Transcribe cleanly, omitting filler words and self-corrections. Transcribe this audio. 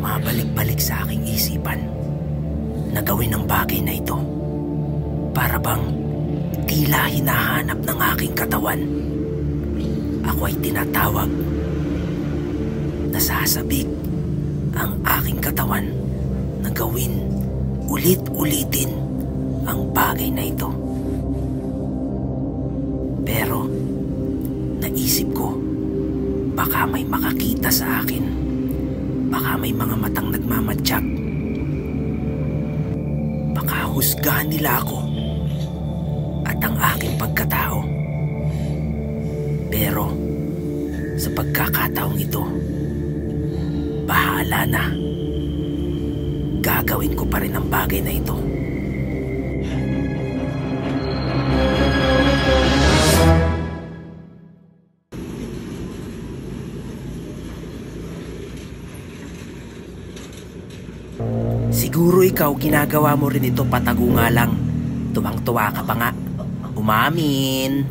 Bumabalik-balik sa aking isipan na gawin ang bagay na ito. Para bang tila hinahanap ng aking katawan. Ako ay tinatawag. Nasasabik ang aking katawan na gawin ulit-ulitin ang bagay na ito. Pero naisip ko, baka may makakita sa akin. Baka may mga matang nagmamadyak. Baka husgahan nila ako at ang aking pagkatao. Pero sa pagkakataong ito, bahala na. Gagawin ko pa rin ang bagay na ito. Siguro ikaw ginagawa mo rin ito patago nga lang. Tuwang-tuwa ka pa nga. Umamin.